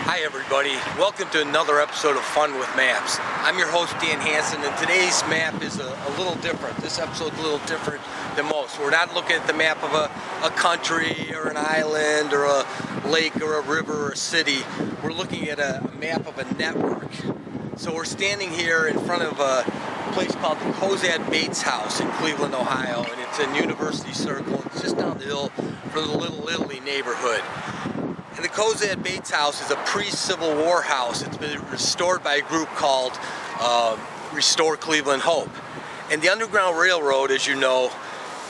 Hi everybody, welcome to another episode of Fun with Maps. I'm your host Dan Hansen, and today's map is a little different. This episode's a little different than most. We're not looking at the map of a country or an island or a lake or a river or a city. We're looking at a map of a network. So we're standing here in front of a place called the Cozad Bates House in Cleveland, Ohio, and it's in University Circle. It's just down the hill from the Little Italy neighborhood. And the Cozad Bates House is a pre-Civil War house. It's been restored by a group called Restore Cleveland Hope. And the Underground Railroad, as you know,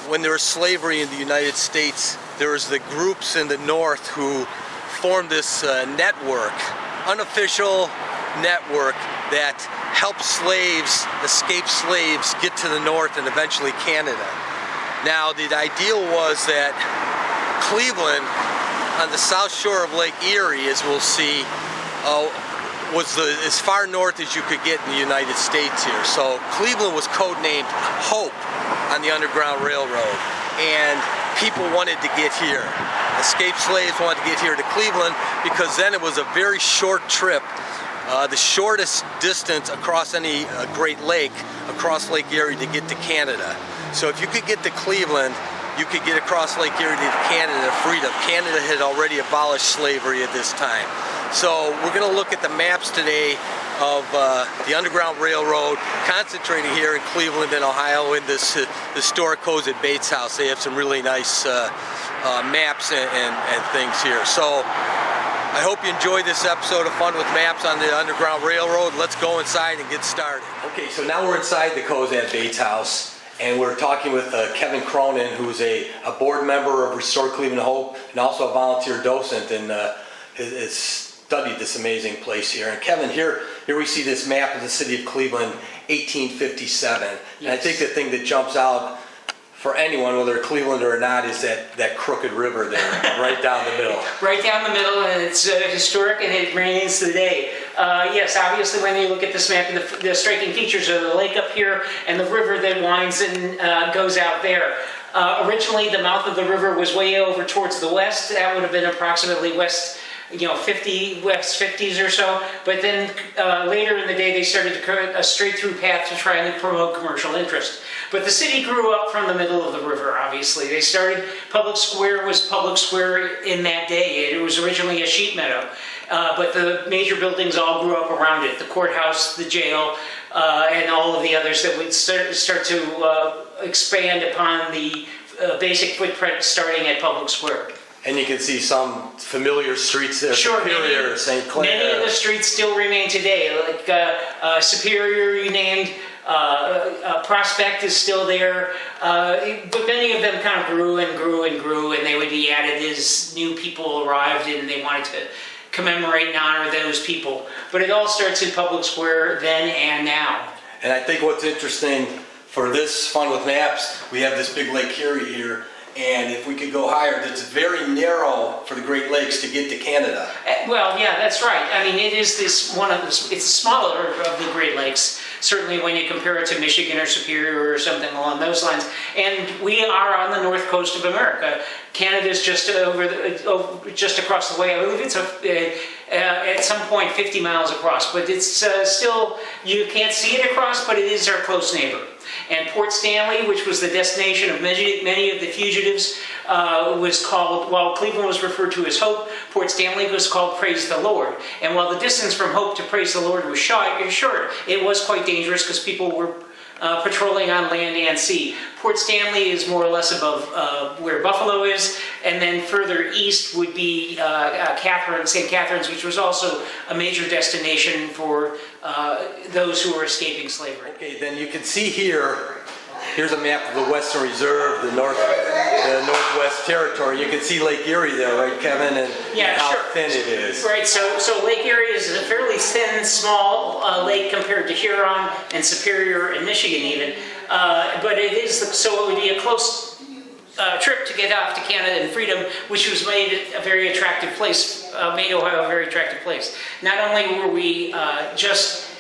when there was slavery in the United States, there was the groups in the North who formed this network, unofficial network that helped slaves, escaped slaves, get to the North and eventually Canada. Now, the ideal was that Cleveland, on the south shore of Lake Erie, as we'll see, was as far north as you could get in the United States here. So Cleveland was codenamed Hope on the Underground Railroad, and people wanted to get here. Escaped slaves wanted to get here to Cleveland because then it was a very short trip, the shortest distance across any Great Lake, across Lake Erie to get to Canada. So if you could get to Cleveland, you could get across Lake Erie to Canada freedom. Canada had already abolished slavery at this time. So we're going to look at the maps today of the Underground Railroad, concentrating here in Cleveland and Ohio in this historic Cozad Bates House. They have some really nice maps and things here. So I hope you enjoyed this episode of Fun with Maps on the Underground Railroad. Let's go inside and get started. Okay, so now we're inside the Cozad Bates House. And we're talking with Kevin Cronin, who's a board member of Restore Cleveland Hope and also a volunteer docent, and has studied this amazing place here. And Kevin, here we see this map of the city of Cleveland, 1857. Yes. And I think the thing that jumps out for anyone, whether Cleveland or not, is that crooked river there, right down the middle. Right down the middle, and it's historic, and it remains today. Yes, obviously, when you look at this map, the striking features are the lake up here and the river that winds and goes out there. Originally, the mouth of the river was way over towards the west. That would have been approximately west 50s or so, but then later in the day they started to create a straight through path to try and promote commercial interest. But the city grew up from the middle of the river, obviously. They started, Public Square was Public Square in that day. It was originally a sheep meadow, but the major buildings all grew up around it. The courthouse, the jail, and all of the others that would start to expand upon the basic footprint starting at Public Square. And you can see some familiar streets there, sure, Superior, St. Clair. Many of the streets still remain today, like Superior renamed, Prospect is still there, but many of them kind of grew and grew and grew, and they would be added as new people arrived and they wanted to commemorate and honor those people. But it all starts in Public Square then and now. And I think what's interesting for this Fun with Maps, we have this big Lake Erie here. And if we could go higher, it's very narrow for the Great Lakes to get to Canada. Well, yeah, that's right. I mean, it is it's smaller of the Great Lakes, certainly when you compare it to Michigan or Superior or something along those lines. And we are on the north coast of America. Canada's just just across the way. I believe it's at some point 50 miles across, but it's still, you can't see it across, but it is our close neighbor. And Port Stanley, which was the destination of many of the fugitives, was called, while Cleveland was referred to as Hope, Port Stanley was called Praise the Lord. And while the distance from Hope to Praise the Lord was short, it was quite dangerous because people were patrolling on land and sea. Port Stanley is more or less above where Buffalo is, and then further east would be St. Catharines, which was also a major destination for those who were escaping slavery. Okay, then you can see here's a map of the Western Reserve, the Northwest Territory. You can see Lake Erie there, right, Kevin, and how thin it is. Right, so Lake Erie is a fairly thin, small lake compared to Huron and Superior and Michigan even, but it is, so it would be a close trip to get off to Canada and freedom, which was made a very attractive place, made Ohio a very attractive place. Not only were we just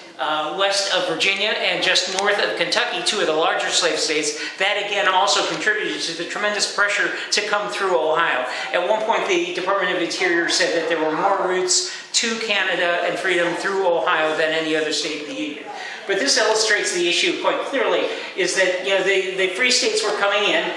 west of Virginia and just north of Kentucky, two of the larger slave states, that again also contributed to the tremendous pressure to come through Ohio. At one point, the Department of Interior said that there were more routes to Canada and freedom through Ohio than any other state in the Union. But this illustrates the issue quite clearly, is that the free states were coming in.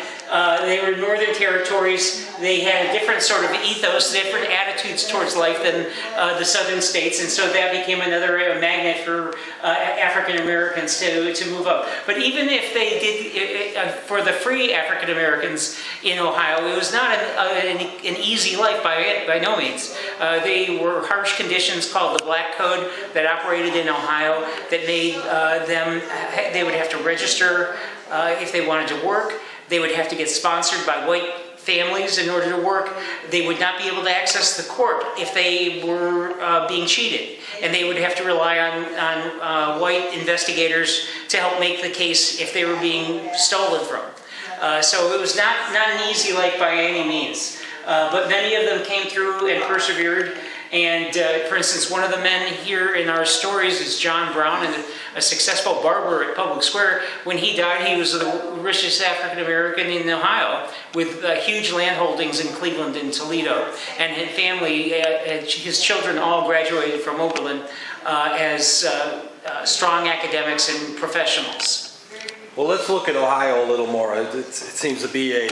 They were northern territories. They had a different sort of ethos, different attitudes towards life than the southern states, and so that became another magnet for African Americans to move up. But even if they did, for the free African Americans in Ohio, it was not an easy life by no means. They were harsh conditions called the Black Code that operated in Ohio that made they would have to register if they wanted to work. They would have to get sponsored by white families in order to work. They would not be able to access the court if they were being cheated. And they would have to rely on white investigators to help make the case if they were being stolen from. So it was not an easy life by any means. But many of them came through and persevered. And for instance, one of the men here in our stories is John Brown, and a successful barber at Public Square. When he died, he was the richest African American in Ohio, with huge land holdings in Cleveland and Toledo. And his family, his children all graduated from Oberlin as strong academics and professionals. Well, let's look at Ohio a little more. It seems to be a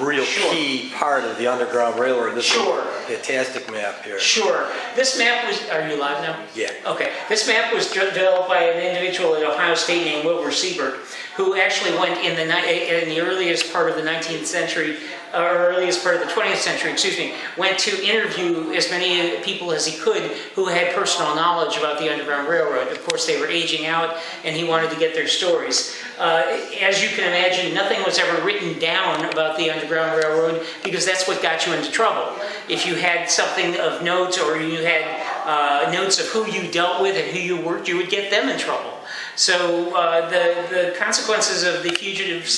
real key part of the Underground Railroad. This is a fantastic map here. Sure. This map was, are you live now? Yeah. Okay. This map was developed by an individual at Ohio State named Wilbur Siebert, who actually went in the earliest part of the 19th century, or earliest part of the 20th century, went to interview as many people as he could who had personal knowledge about the Underground Railroad. Of course, they were aging out, and he wanted to get their stories. As you can imagine, nothing was ever written down about the Underground Railroad because that's what got you into trouble. If you had something of note, or you had notes of who you dealt with and who you worked, you would get them in trouble. So the consequences of the fugitive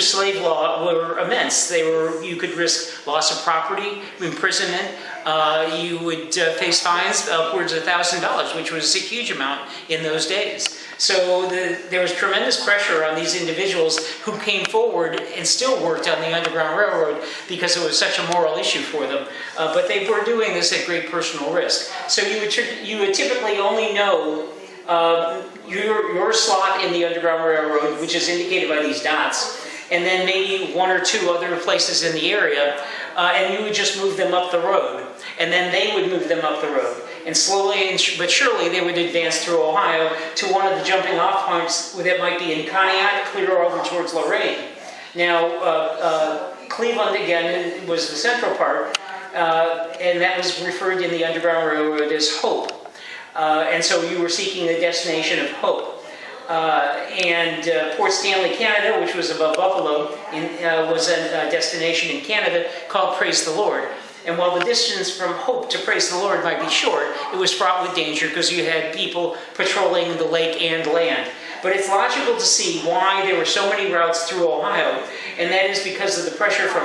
slave law were immense. You could risk loss of property, imprisonment. You would face fines upwards of $1,000, which was a huge amount in those days. So there was tremendous pressure on these individuals who came forward and still worked on the Underground Railroad because it was such a moral issue for them. But they were doing this at great personal risk. So you would typically only know your slot in the Underground Railroad, which is indicated by these dots, and then maybe one or two other places in the area, and you would just move them up the road, and then they would move them up the road. And slowly but surely they would advance through Ohio to one of the jumping off points that might be in Conneaut, clear over towards Lorain. Now, Cleveland, again, was the central part, and that was referred in the Underground Railroad as Hope. And so you were seeking the destination of Hope. And Port Stanley, Canada, which was above Buffalo, was a destination in Canada called Praise the Lord. And while the distance from Hope to Praise the Lord might be short, it was fraught with danger because you had people patrolling the lake and land. But it's logical to see why there were so many routes through Ohio, and that is because of the pressure from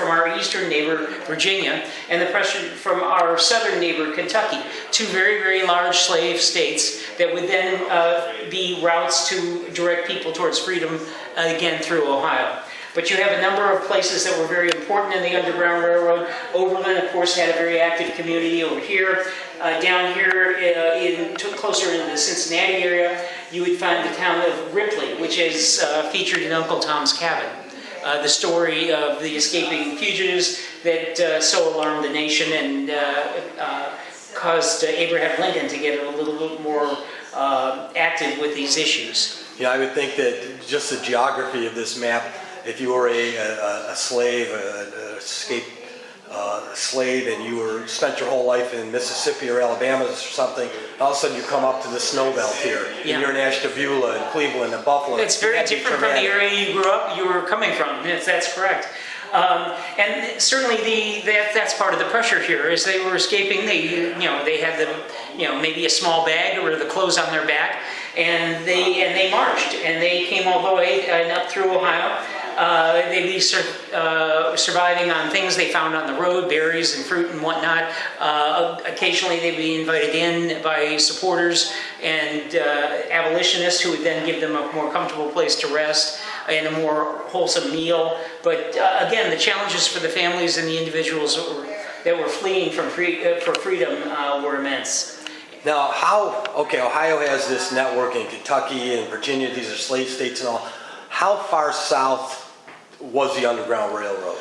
our eastern neighbor, Virginia, and the pressure from our southern neighbor, Kentucky, two very, very large slave states that would then be routes to direct people towards freedom, again, through Ohio. But you have a number of places that were very important in the Underground Railroad. Oberlin, of course, had a very active community over here. Down here, closer into the Cincinnati area, you would find the town of Ripley, which is featured in Uncle Tom's Cabin. The story of the escaping fugitives that so alarmed the nation and caused Abraham Lincoln to get a little bit more active with these issues. Yeah, I would think that just the geography of this map, if you were a slave, an escaped slave, and you spent your whole life in Mississippi or Alabama or something, all of a sudden you come up to the snow belt here, and you're in Ashtabula and Cleveland and Buffalo. It's very different from the area you were coming from. Yes, that's correct. And certainly that's part of the pressure here. As they were escaping, they had maybe a small bag or the clothes on their back, and they marched, and they came all the way and up through Ohio. They'd be surviving on things they found on the road, berries and fruit and whatnot. Occasionally they'd be invited in by supporters and abolitionists who would then give them a more comfortable place to rest and a more wholesome meal. But again, the challenges for the families and the individuals that were fleeing from for freedom were immense. Now, Ohio has this network in Kentucky and Virginia. These are slave states and all. How far south was the Underground Railroad?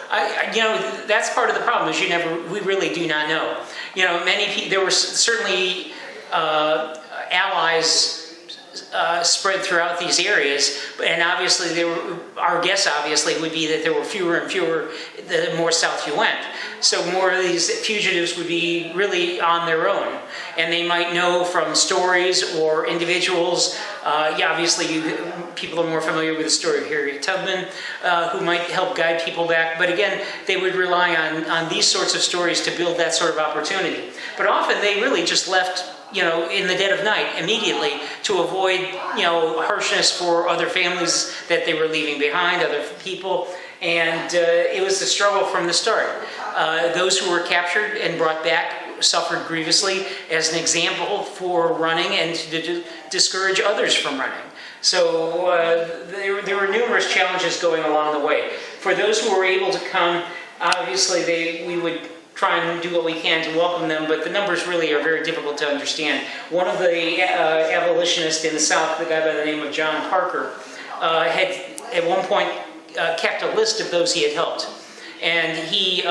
That's part of the problem is we really do not know. There were certainly allies spread throughout these areas, and obviously our guess obviously would be that there were fewer and fewer the more south you went. So more of these fugitives would be really on their own, and they might know from stories or individuals. Obviously, people are more familiar with the story of Harriet Tubman, who might help guide people back. But again, they would rely on these sorts of stories to build that sort of opportunity. But often they really just left, in the dead of night immediately to avoid, harshness for other families that they were leaving behind, other people. And it was the struggle from the start. Those who were captured and brought back suffered grievously as an example for running and to discourage others from running. So there were numerous challenges going along the way. For those who were able to come, obviously we would try and do what we can to welcome them, but the numbers really are very difficult to understand. One of the abolitionists in the South, the guy by the name of John Parker, had at one point kept a list of those he had helped. And he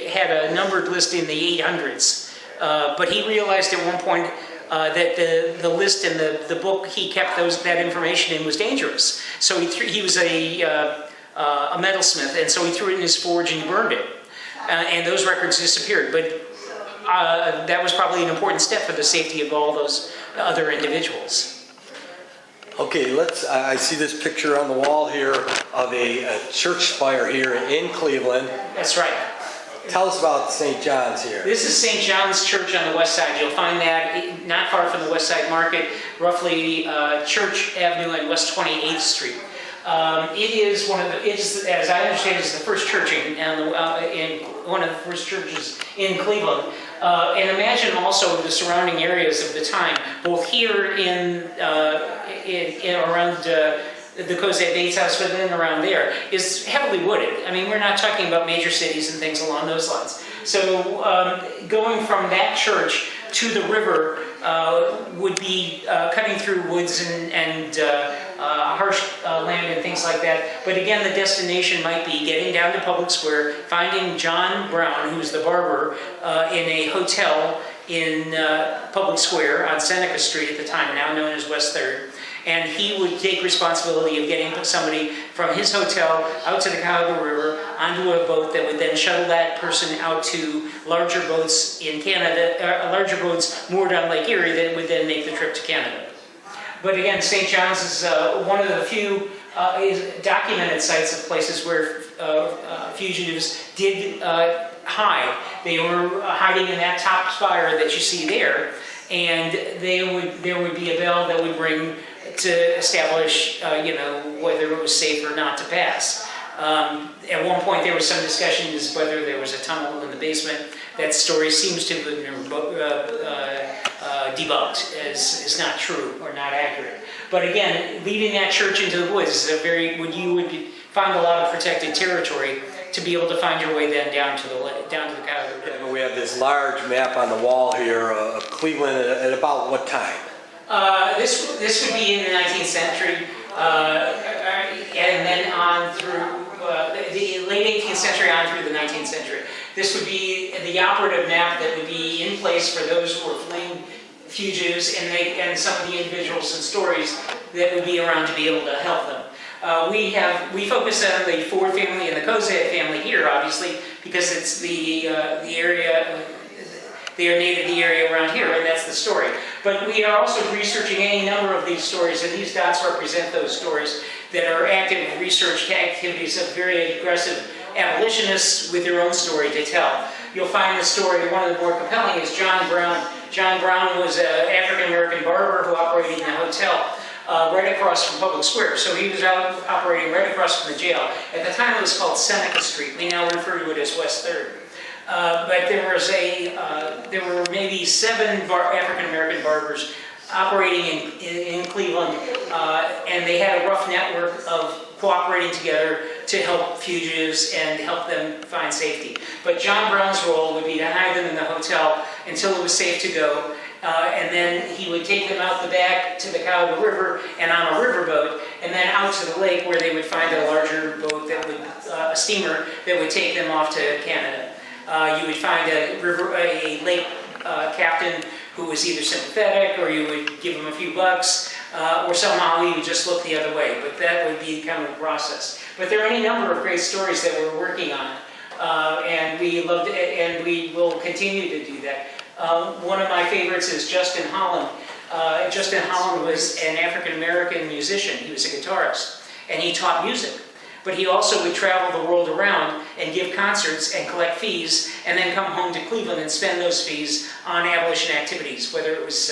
had a numbered list in the 800s, but he realized at one point that the list in the book he kept that information in was dangerous. So he was a metalsmith, and so he threw it in his forge and he burned it. And those records disappeared. But that was probably an important step for the safety of all those other individuals. Okay, I see this picture on the wall here of a church spire here in Cleveland. That's right. Tell us about St. John's here. This is St. John's Church on the west side. You'll find that not far from the West Side Market, roughly Church Avenue and West 28th Street. It is as I understand, it's the first church in one of the first churches in Cleveland. And imagine also the surrounding areas of the time, both here in around the Cosette Bates House, but then around there, is heavily wooded. I mean, we're not talking about major cities and things along those lines. So going from that church to the river would be cutting through woods and harsh land and things like that. But again, the destination might be getting down to Public Square, finding John Brown, who's the barber, in a hotel in Public Square on Seneca Street at the time, now known as West 3rd. And he would take responsibility of getting somebody from his hotel out to the Cuyahoga River onto a boat that would then shuttle that person out to larger boats in Canada, larger boats moored on Lake Erie that would then make the trip to Canada. But again, St. John's is one of the few documented sites of places where fugitives did hide. They were hiding in that top spire that you see there, and there would be a bell that would ring to establish, whether it was safe or not to pass. At one point, there was some discussion as whether there was a tunnel in the basement. That story seems to have been debunked as not true or not accurate. But again, leaving that church into the woods is you would find a lot of protected territory to be able to find your way then down to the Cuyahoga River. We have this large map on the wall here of Cleveland at about what time? This would be in the 19th century, and then on through the late 18th century on through the 19th century. This would be the operative map that would be in place for those who were fleeing fugitives and some of the individuals and stories that would be around to be able to help them. We focus on the Ford family and the Cosette family here, obviously, because it's the area. They are native to the area around here, and that's the story. But we are also researching any number of these stories, and these dots represent those stories that are active research activities of very aggressive abolitionists with their own story to tell. You'll find the story, one of the more compelling is John Brown. John Brown was an African-American barber who operated in a hotel right across from Public Square. So he was out operating right across from the jail. At the time it was called Seneca Street. We now refer to it as West 3rd. But there were maybe 7 African-American barbers operating in Cleveland, and they had a rough network of cooperating together to help fugitives and help them find safety. But John Brown's role would be to hide them in the hotel until it was safe to go. And then he would take them out the back to the Cuyahoga River and on a riverboat, and then out to the lake where they would find a larger boat that would, a steamer that would take them off to Canada. You would find a lake captain who was either sympathetic, or you would give him a few bucks, or somehow he would just look the other way. But that would be kind of a process. But there are any number of great stories that we're working on, and we loved it, and we will continue to do that. One of my favorites is Justin Holland. Justin Holland was an African-American musician. He was a guitarist, and he taught music. But he also would travel the world around and give concerts and collect fees, and then come home to Cleveland and spend those fees on abolition activities, whether it was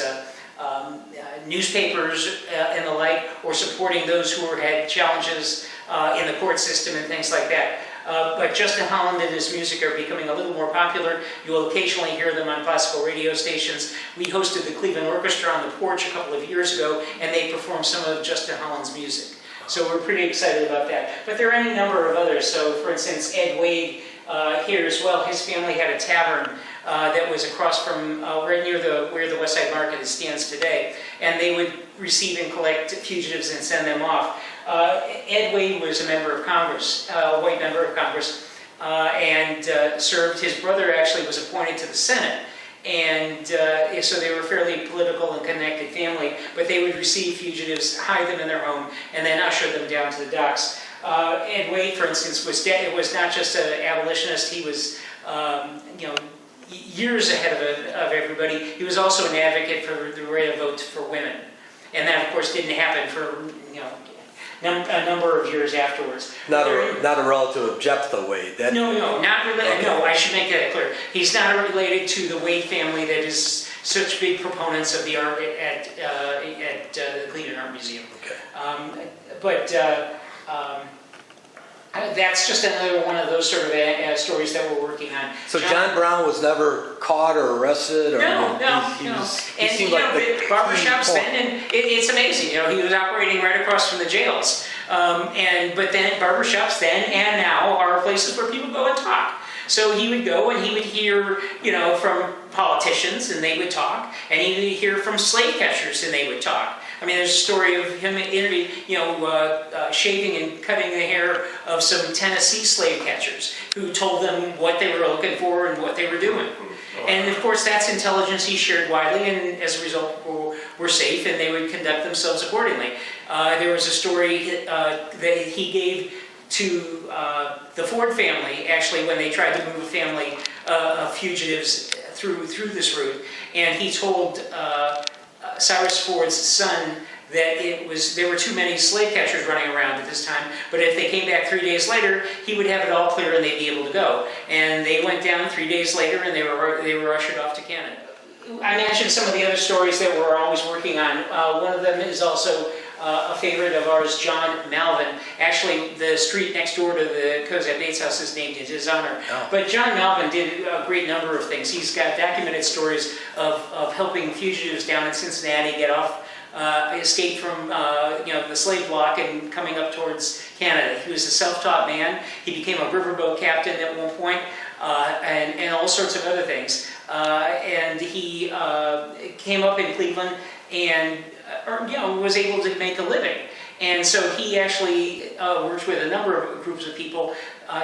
newspapers and the like, or supporting those who had challenges in the court system and things like that. But Justin Holland and his music are becoming a little more popular. You will occasionally hear them on classical radio stations. We hosted the Cleveland Orchestra on the Porch a couple of years ago, and they performed some of Justin Holland's music. So we're pretty excited about that. But there are any number of others. So for instance, Ed Wade here as well, his family had a tavern that was across from right near where the West Side Market stands today. And they would receive and collect fugitives and send them off. Ed Wade was a member of Congress, a white member of Congress, and served. His brother actually was appointed to the Senate. And so they were a fairly political and connected family, but they would receive fugitives, hide them in their home, and then usher them down to the docks. Ed Wade, for instance, was not just an abolitionist. He was, years ahead of everybody. He was also an advocate for the right of vote for women, and that, of course, didn't happen for a number of years afterwards. Not a relative of Jephthah Wade. No, not related. Okay. No, I should make that clear. He's not related to the Wade family that is such big proponents of the art at the Cleveland Art Museum. Okay. That's just another one of those sort of stories that we're working on. So John Brown was never caught or arrested? Or No. He seemed like the barbershops then, and it's amazing. He was operating right across from the jails. But then barbershops then and now are places where people go and talk. So he would go and he would hear, from politicians and they would talk, and he would hear from slave catchers and they would talk. I mean, there's a story of him shaving and cutting the hair of some Tennessee slave catchers who told them what they were looking for and what they were doing. And of course, that's intelligence he shared widely, and as a result, were safe, and they would conduct themselves accordingly. There was a story that he gave to the Ford family, actually, when they tried to move a family of fugitives through this route, and he told Cyrus Ford's son that there were too many slave catchers running around at this time, but if they came back 3 days later, he would have it all clear and they'd be able to go. And they went down 3 days later, and they were ushered off to Canada. I mentioned some of the other stories that we're always working on. One of them is also a favorite of ours, John Malvin. Actually, the street next door to the Cosette Bates house is named in his honor. Oh. But John Malvin did a great number of things. He's got documented stories of helping fugitives down in Cincinnati get off, escape from the slave block and coming up towards Canada. He was a self-taught man. He became a riverboat captain at one point, and all sorts of other things. And he came up in Cleveland and was able to make a living. And so he actually worked with a number of groups of people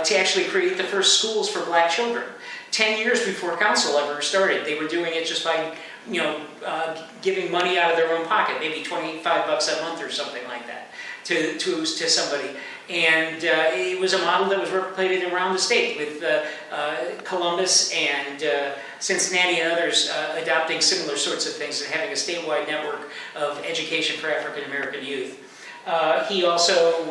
to actually create the first schools for black children. 10 years before council ever started, they were doing it just by giving money out of their own pocket, maybe $25 a month or something like that, to somebody. And it was a model that was replicated around the state, with Columbus and Cincinnati and others adopting similar sorts of things and having a statewide network of education for African American youth. He also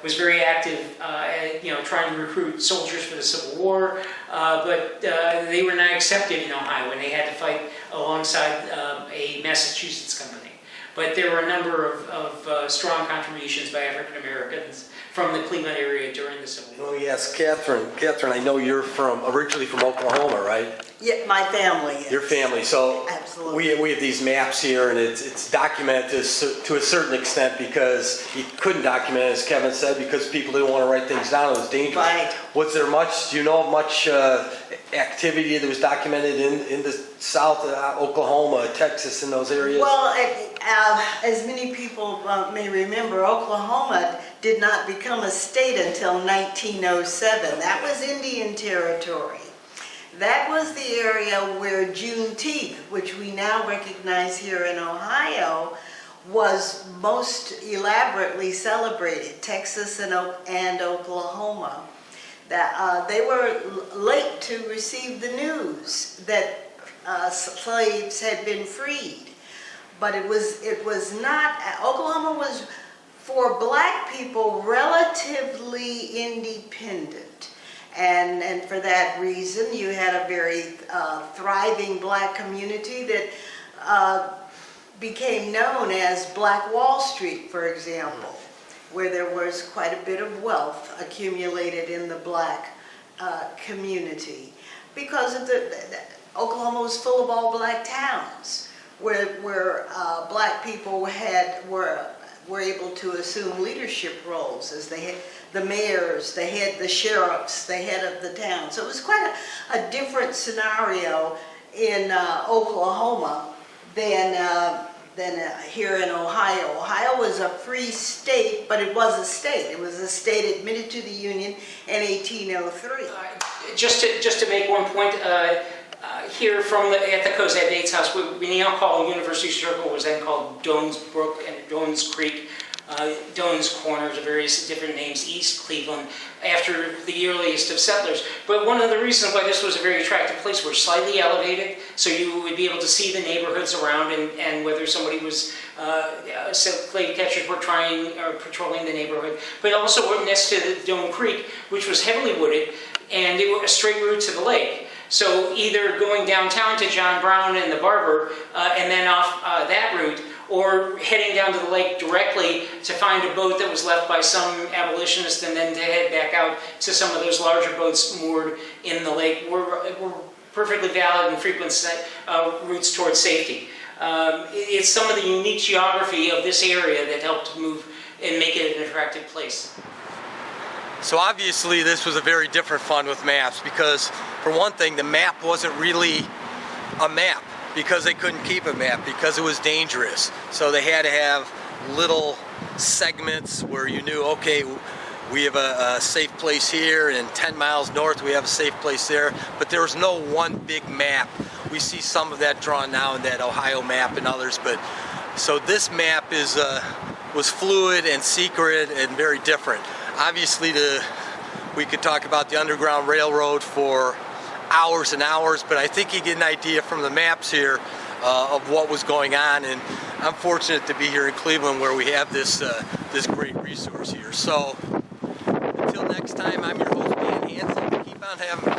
was very active, trying to recruit soldiers for the Civil War, but they were not accepted in Ohio, and they had to fight alongside a Massachusetts company. But there were a number of strong contributions by African Americans from the Cleveland area during the Civil War. Oh, yes, Catherine. Catherine, I know you're originally from Oklahoma, right? Yeah, my family is. Your family. So Absolutely. we have these maps here, and it's documented to a certain extent because you couldn't document it, as Kevin said, because people didn't want to write things down. It was dangerous. Right. Was there much? Do you know of much activity that was documented in the South, Oklahoma, Texas, in those areas? Well, as many people may remember, Oklahoma did not become a state until 1907. That was Indian Territory. That was the area where Juneteenth, which we now recognize here in Ohio, was most elaborately celebrated, Texas and Oklahoma. That they were late to receive the news that slaves had been freed. But it was not, Oklahoma was, for black people, relatively independent. And for that reason, you had a very thriving black community that became known as Black Wall Street, for example, where there was quite a bit of wealth accumulated in the black community. Because of Oklahoma was full of all black towns, where black people were able to assume leadership roles as they had the mayors, they had the sheriffs, the head of the town. So it was quite a different scenario in Oklahoma than here in Ohio. Ohio was a free state, but it was a state. It was a state admitted to the Union in 1803. Just to make one point, here at the Cozad Bates House, we now call University Circle, was then called Doanes Brook and Doanes Creek. Doanes Corners, various different names, East Cleveland, after the earliest of settlers. But one of the reasons why this was a very attractive place, we're slightly elevated, so you would be able to see the neighborhoods around and whether somebody was, slave catchers were trying or patrolling the neighborhood. But also we're next to the Doane Creek, which was heavily wooded, and it was a straight route to the lake. So either going downtown to John Brown and the Barber, and then off that route, or heading down to the lake directly to find a boat that was left by some abolitionist and then to head back out to some of those larger boats moored in the lake were perfectly valid and frequent routes towards safety. It's some of the unique geography of this area that helped move and make it an attractive place. So obviously this was a very different fun with maps because, for one thing, the map wasn't really a map because they couldn't keep a map because it was dangerous. So they had to have little segments where you knew, okay, we have a safe place here, and 10 miles north we have a safe place there, but there was no one big map. We see some of that drawn now in that Ohio map and others, but so this map was fluid and secret and very different. Obviously we could talk about the Underground Railroad for hours and hours, but I think you get an idea from the maps here of what was going on, and I'm fortunate to be here in Cleveland where we have this great resource here. So until next time, I'm your host, Dan Hansen. Keep on having